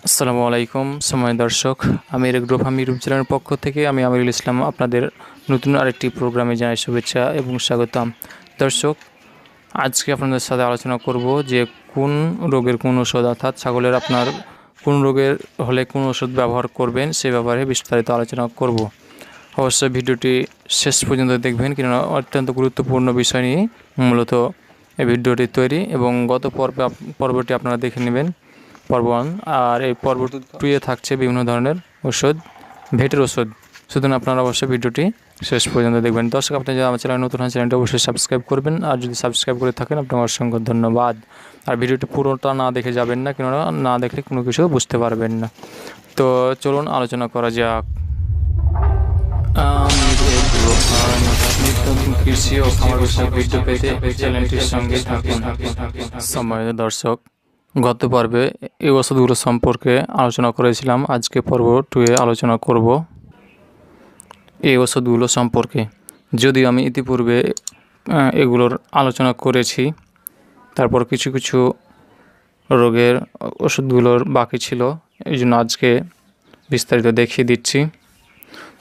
আসসালামু আলাইকুম সময় দর্শক, আমির গ্রুপ ইউটিউব চ্যানেলের পক্ষ থেকে আমি আমিরুল ইসলাম আপনাদের নতুন আরেকটি প্রোগ্রামে জানাই শুভেচ্ছা এবং স্বাগতম। দর্শক, আজকে আপনাদের সাথে আলোচনা করব যে কোন রোগের কোন ওষুধ, অর্থাৎ ছাগলের আপনার কোন রোগের হলে কোন ওষুধ ব্যবহার করবেন সে ব্যাপারে বিস্তারিত আলোচনা করব। অবশ্যই ভিডিওটি শেষ পর্যন্ত দেখবেন, কেননা অত্যন্ত গুরুত্বপূর্ণ বিষয় নিয়ে মূলত এই ভিডিওটি তৈরি, এবং গত পর্বটি আপনারা দেখে নেবেন, পর্ব 1। আর এই পর্ব 2-এ থাকছে বিভিন্ন ধরনের ওষুধ, ভেটের ওষুধ। সুতরাং আপনারা অবশ্যই ভিডিওটি শেষ পর্যন্ত দেখবেন। দর্শক, আপনি যদি আমার চ্যানেল নতুন হন, চ্যানেলটি অবশ্যই সাবস্ক্রাইব করবেন, আর যদি সাবস্ক্রাইব করে থাকেন আপনাকে অসংখ্য ধন্যবাদ। আর ভিডিওটি পুরোটা না দেখে যাবেন না, কেননা না দেখলে কোনো কিছু বুঝতে পারবেন না। তো চলুন আলোচনা করা যাক। কৃষি ও খামার বিষয়ক ভিডিও পেতে চ্যানেলটির সঙ্গে থাকুন। সম্মানিত দর্শক, গত পর্বে এই ওষুধগুলো সম্পর্কে আলোচনা করেছিলাম। আজকে পর্ব 2-এ আলোচনা করব এই ওষুধগুলো সম্পর্কে। যদিও আমি ইতিপূর্বে এগুলোর আলোচনা করেছি, তারপর কিছু কিছু রোগের ওষুধগুলোর বাকি ছিল, এই জন্য আজকে বিস্তারিত দেখিয়ে দিচ্ছি।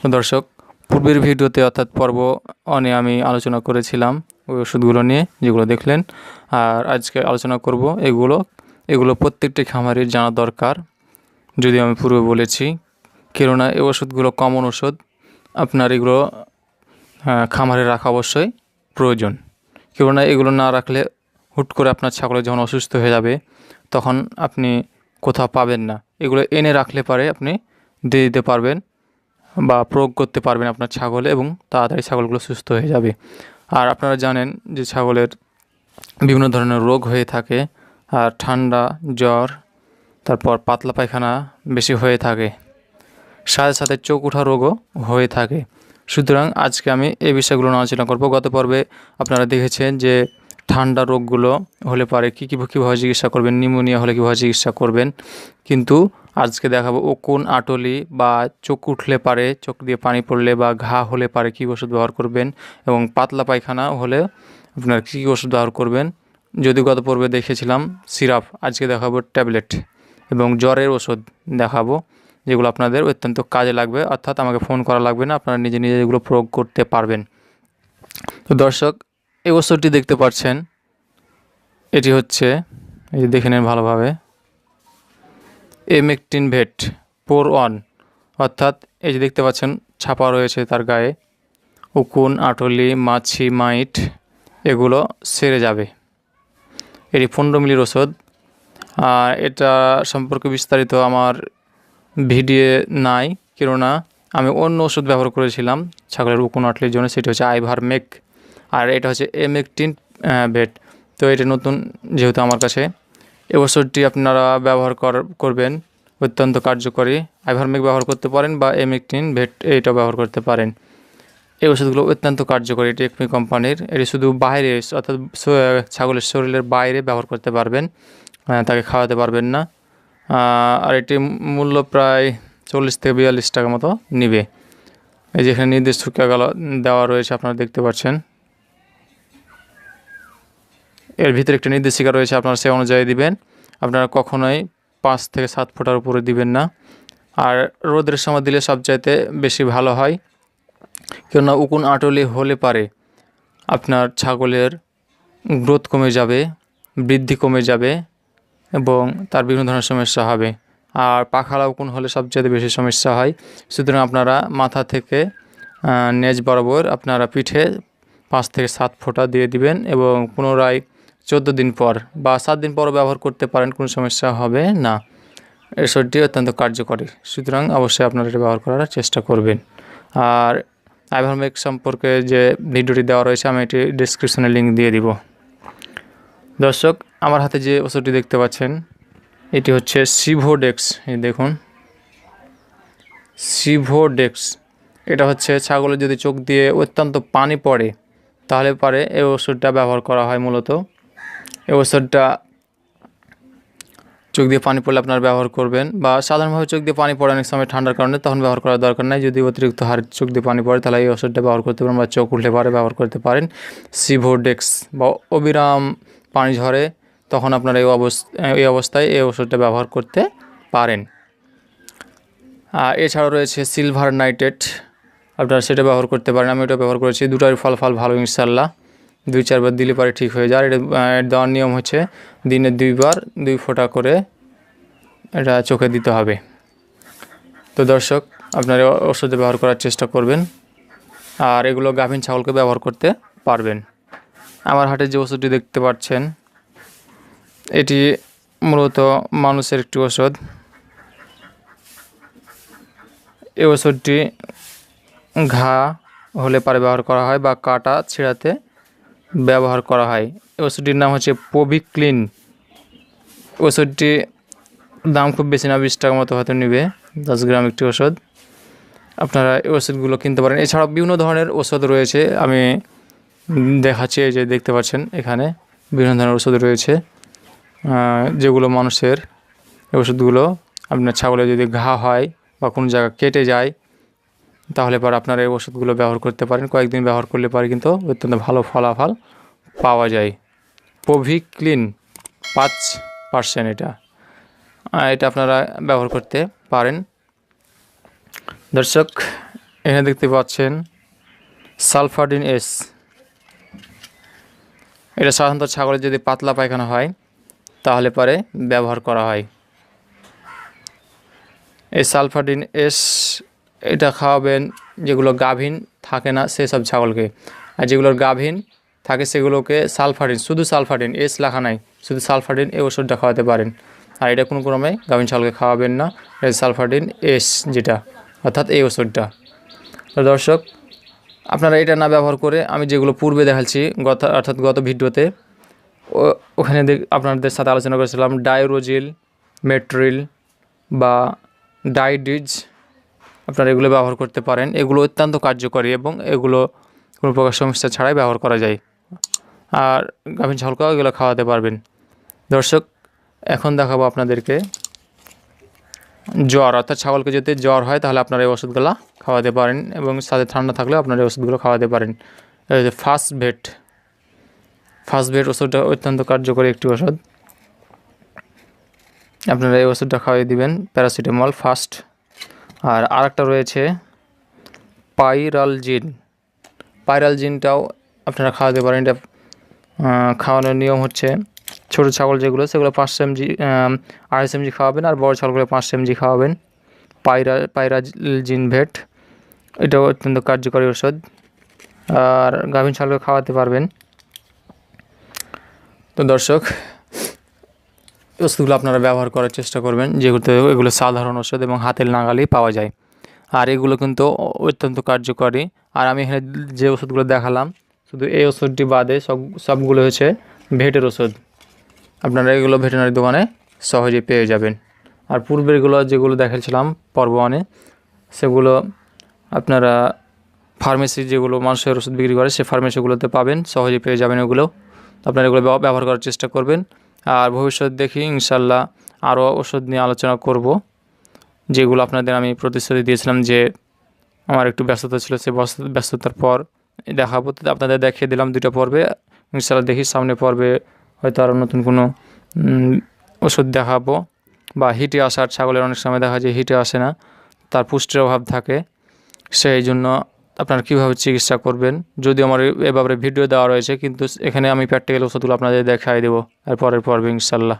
তো দর্শক, পূর্বের ভিডিওতে অর্থাৎ পর্ব 1-এ আমি আলোচনা করেছিলাম ওই ওষুধগুলো নিয়ে, যেগুলো দেখলেন। আর আজকে আলোচনা করব এগুলো প্রত্যেকটি খামারের জানা দরকার, যদি আমি পূর্বে বলেছি, কেননা এই ওষুধগুলো কমন ওষুধ। আপনার এগুলো খামারে রাখা অবশ্যই প্রয়োজন, কেননা এগুলো না রাখলে হুট করে আপনার ছাগলের যখন অসুস্থ হয়ে যাবে তখন আপনি কোথাও পাবেন না। এগুলো এনে রাখলে পারে আপনি দিয়ে দিতে পারবেন বা প্রয়োগ করতে পারবেন আপনার ছাগলে, এবং তাড়াতাড়ি ছাগলগুলো সুস্থ হয়ে যাবে। আর আপনারা জানেন যে ছাগলের বিভিন্ন ধরনের রোগ হয়ে থাকে, আর ঠান্ডা, জ্বর, তারপর পাতলা পায়খানা বেশি হয়ে থাকে, সাথে সাথে চোখ ওঠা রোগও হয়ে থাকে। সুতরাং আজকে আমি এই বিষয়গুলো আলোচনা করব। গত পর্বে আপনারা দেখেছেন যে ঠান্ডা রোগগুলো হলে পারে কীভাবে চিকিৎসা করবেন, নিউমোনিয়া হলে কীভাবে চিকিৎসা করবেন, কিন্তু আজকে দেখাবো কোন আটলি বা চোখ উঠলে পারে, চোখ দিয়ে পানি পড়লে বা ঘা হলে পারে কী ওষুধ ব্যবহার করবেন, এবং পাতলা পায়খানা হলে আপনার কী ওষুধ ব্যবহার করবেন। যদি গত পর্বে দেখেছিলাম সিরাপ, আজকে দেখাবো ট্যাবলেট, এবং জ্বরের ওষুধ দেখাবো, যেগুলো আপনাদের অত্যন্ত কাজে লাগবে, অর্থাৎ আমাকে ফোন করা লাগবে না, আপনারা নিজে নিজে এগুলো প্রয়োগ করতে পারবেন। তো দর্শক, এই ওষুধটি দেখতে পাচ্ছেন, এটি হচ্ছে, এই যে দেখে নেন ভালোভাবে, এমেকটিন ভেট 4-1, অর্থাৎ এই যে দেখতে পাচ্ছেন ছাপা রয়েছে তার গায়ে, উকুন, আটলি, মাছি, মাইট এগুলো সেরে যাবে। এটি 15 মিলির ওষুধ। আর এটা সম্পর্কে বিস্তারিত আমার ভিডিও নাই, কেননা আমি অন্য ওষুধ ব্যবহার করেছিলাম ছাগলের উকুন আটলির জন্য, সেটি হচ্ছে আইভারমেক, আর এটা হচ্ছে এমেকটিন ভেট। তো এটা নতুন যেহেতু আমার কাছে, এই ওষুধটি আপনারা ব্যবহার করবেন, অত্যন্ত কার্যকরী। আইভারমেক ব্যবহার করতে পারেন বা এমেকটিন ভেট এইটাও ব্যবহার করতে পারেন। এই ওষুধগুলো অত্যন্ত কার্যকরী, টেকমি কোম্পানির। এটি শুধু বাইরে, অর্থাৎ ছাগলের শরীরের বাইরে ব্যবহার করতে পারবেন, তাকে খাওয়াতে পারবেন না। আর এটি মূল্য প্রায় 40 থেকে 42 টাকা মতো নিবে। এই যেখানে নির্দিষ্ট টাকাগুলো দেওয়া রয়েছে আপনারা দেখতে পাচ্ছেন, এর ভিতরে একটা নির্দেশিকা রয়েছে, আপনারা সে অনুযায়ী দিবেন। আপনারা কখনোই 5 থেকে 7 ফোঁটার উপরে দিবেন না। আর রোদের সময় দিলে সবচাইতে বেশি ভালো হয়, কেননা উকুন আটলি হলে পারে আপনার ছাগলের গ্রোথ কমে যাবে, বৃদ্ধি কমে যাবে, এবং তার বিভিন্ন ধরনের সমস্যা হবে। আর পাখালা উকুন হলে সবচেয়ে বেশি সমস্যা হয়। সুতরাং আপনারা মাথা থেকে নেজ বরাবর আপনারা পিঠে 5 থেকে 7 ফোঁটা দিয়ে দিবেন, এবং পুনরায় 14 দিন পর বা 7 দিন পরও ব্যবহার করতে পারেন, কোনো সমস্যা হবে না। এই ওষুধটি অত্যন্ত কার্যকরী, সুতরাং অবশ্যই আপনারা এটা ব্যবহার করার চেষ্টা করবেন। আর আইভারমেক সম্পর্কে যে ভিডিওটি দেওয়া রয়েছে, আমি এটি ডেসক্রিপশনে লিঙ্ক দিয়ে দিব। দর্শক, আমার হাতে যে ওষুধটি দেখতে পাচ্ছেন, এটি হচ্ছে সিভোডেক্স। এই দেখুন, সিভোডেক্স। এটা হচ্ছে ছাগলের যদি চোখ দিয়ে অত্যন্ত পানি পড়ে তাহলে পারে এই ওষুধটা ব্যবহার করা হয়। মূলত এই ওষুধটা চোখ দিয়ে পানি পড়লে আপনারা ব্যবহার করবেন, বা সাধারণভাবে চোখ দিয়ে পানি পড়ে অনেক সময় ঠান্ডার কারণে, তখন ব্যবহার করার দরকার নাই। যদি অতিরিক্ত হারে চোখ দিয়ে পানি পড়ে তাহলে এই ওষুধটা ব্যবহার করতে পারেন, বা চোখ উঠলে পারে ব্যবহার করতে পারেন সিভোডেক্স। বা অবিরাম পানি ঝরে তখন আপনারা এই অবস্থায় এই ওষুধটা ব্যবহার করতে পারেন। এছাড়াও রয়েছে সিলভার নাইট্রেট, আপনারা সেটা ব্যবহার করতে পারেন। আমি ওটা ব্যবহার করেছি, দুটার ফল ভালো ইনশাল্লাহ। 2-4 বার দিলে পরে ঠিক হয়ে যায়। এটা দেওয়ার নিয়ম হচ্ছে দিনে 2 বার 2 ফোঁটা করে এটা চোখে দিতে হবে। তো দর্শক, আপনারা ওষুধ ব্যবহার করার চেষ্টা করবেন, আর এগুলো গাভীন ছাগলকে ব্যবহার করতে পারবেন। আমার হাতে যে ওষুধটি দেখতে পাচ্ছেন, এটি মূলত মানুষের একটি ওষুধ। এই ওষুধটি ঘা হলে পারে ব্যবহার করা হয় বা কাটা ছেঁড়াতে ব্যবহার করা হয়। এই ওষুধটির নাম হচ্ছে প্রোভিক্লিন। ওষুধটি দাম খুব বেশি না, 20 টাকা মতো হয়তো নেবে, 10 গ্রাম একটি ওষুধ। আপনারা এই ওষুধগুলো কিনতে পারেন। এছাড়াও বিভিন্ন ধরনের ওষুধ রয়েছে, আমি দেখাচ্ছি। এই যে দেখতে পাচ্ছেন এখানে বিভিন্ন ধরনের ওষুধ রয়েছে, যেগুলো মানুষের এই ওষুধগুলো আপনার ছাগলের যদি ঘা হয় বা কোনো জায়গা কেটে যায়, তাহলে পর আপনারা এই ওষুধগুলো ব্যবহার করতে পারেন। কয়েকদিন ব্যবহার করলে পরে কিন্তু অত্যন্ত ভালো ফলাফল পাওয়া যায়। প্রোভিক্লিন 5% এটা আপনারা ব্যবহার করতে পারেন। দর্শক, এখানে দেখতে পাচ্ছেন সালফাডিন এস। এটা সাধারণত ছাগলের যদি পাতলা পায়খানা হয় তাহলে পরে ব্যবহার করা হয়। এই সালফাডিন এস এটা খাওয়াবেন যেগুলো গাভীন থাকে না সেসব ছাগলকে, আর যেগুলোর গাভীন থাকে সেগুলোকে সালফাডিন, শুধু সালফাডিন, এস লেখা নাই, শুধু সালফাডিন এই ওষুধটা খাওয়াতে পারেন। আর এটা কোনো ক্রমে গাভীন ছাগলকে খাওয়াবেন না, এটা সালফাডিন এস যেটা, অর্থাৎ এই ওষুধটা। তো দর্শক, আপনারা এটা না ব্যবহার করে আমি যেগুলো পূর্বে দেখাচ্ছি গত ভিডিওতে, ওখানে আপনাদের সাথে আলোচনা করেছিলাম ডায়োরোজিল, মেট্রিল বা ডাইডিজ, আপনারা এগুলো ব্যবহার করতে পারেন। এগুলো অত্যন্ত কার্যকরী এবং এগুলো কোনো প্রকার সমস্যা ছাড়াই ব্যবহার করা যায়, আর গাভীন ছাগলকেও এগুলো খাওয়াতে পারবেন। দর্শক, এখন দেখাবো আপনাদেরকে জ্বর, অর্থাৎ ছাগলকে যদি জ্বর হয় তাহলে আপনারা এই ওষুধগুলো খাওয়াতে পারেন, এবং সাথে ঠান্ডা থাকলেও আপনারা এই ওষুধগুলো খাওয়াতে পারেন। ফার্স্ট ভেট ওষুধটা অত্যন্ত কার্যকরী একটি ওষুধ। আপনারা এই ওষুধটা খাওয়াই দিবেন, প্যারাসিটামল ফার্স্ট। আর আরেকটা রয়েছে পাইরালজিনটাও আপনারা খাওয়াতে পারেন। এটা খাওয়ানোর নিয়ম হচ্ছে ছোটো ছাগল যেগুলো সেগুলো 500 mg 250 mg খাওয়াবেন, আর বড় ছাগলগুলো 500 mg খাওয়াবেন। পাইরালজিন ভেট এটাও অত্যন্ত কার্যকরী ওষুধ, আর গাভীন ছাগলকে খাওয়াতে পারবেন। তো দর্শক, ওষুধগুলো আপনারা ব্যবহার করার চেষ্টা করবেন, যেগুলো এগুলো সাধারণ ওষুধ এবং হাতের নাগালেই পাওয়া যায়, আর এগুলো কিন্তু অত্যন্ত কার্যকরী। আর আমি এখানে যে ওষুধগুলো দেখালাম, শুধু এই ওষুধটি বাদে সবগুলো হচ্ছে ভেটের ওষুধ। আপনারা এগুলো ভেটেরিনারি দোকানে সহজে পেয়ে যাবেন। আর পূর্বেরগুলো যেগুলো দেখাচ্ছিলাম পর্ব 1-এ, সেগুলো আপনারা ফার্মেসি যেগুলো মানুষের ওষুধ বিক্রি করে সে ফার্মেসিগুলোতে পাবেন, সহজে পেয়ে যাবেন। এগুলো আপনারা এগুলো ব্যবহার করার চেষ্টা করবেন। আর ভবিষ্যৎ দেখি ইনশাল্লাহ আরও ওষুধ নিয়ে আলোচনা করব, যেগুলো আপনাদের আমি প্রতিশ্রুতি দিয়েছিলাম যে আমার একটু ব্যস্ততা ছিল, সে ব্যস্ততার পর দেখাবো। আপনাদের দেখিয়ে দিলাম 2টা পর্বে, ইনশাল্লাহ দেখি সামনে পর্বে হয়তো আরও নতুন কোনো ওষুধ দেখাবো। বা হিটে আসার ছাগলের অনেক সময় দেখা যায় হিটে আসে না, তার পুষ্টির অভাব থাকে, সেই জন্য আপনারা কীভাবে চিকিৎসা করবেন, যদিও আমার এ ব্যাপারে ভিডিও দেওয়া রয়েছে, কিন্তু এখানে আমি প্র্যাকটিক্যাল ওষুধগুলো আপনাদের দেখাই দেবো আর পরের পর্বে ইনশাল্লাহ।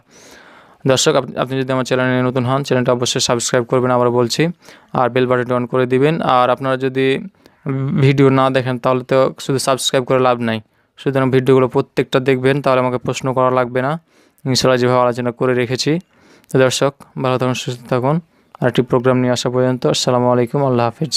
দর্শক, আপনি যদি আমার চ্যানেলে নতুন হন, চ্যানেলটা অবশ্যই সাবস্ক্রাইব করবেন, আবার বলছি, আর বেল বাটনটা অন করে দিবেন। আর আপনারা যদি ভিডিও না দেখেন তাহলে তো শুধু সাবস্ক্রাইব করে লাভ নাই, সুতরাং ভিডিওগুলো প্রত্যেকটা দেখবেন, তাহলে আমাকে প্রশ্ন করা লাগবে না, ইনশাল্লাহ যেভাবে আলোচনা করে রেখেছি। তো দর্শক, ভালো থাকুন, সুস্থ থাকুন, আর একটি প্রোগ্রাম নিয়ে আসা পর্যন্ত আসসালামু আলাইকুম, আল্লাহ হাফিজ।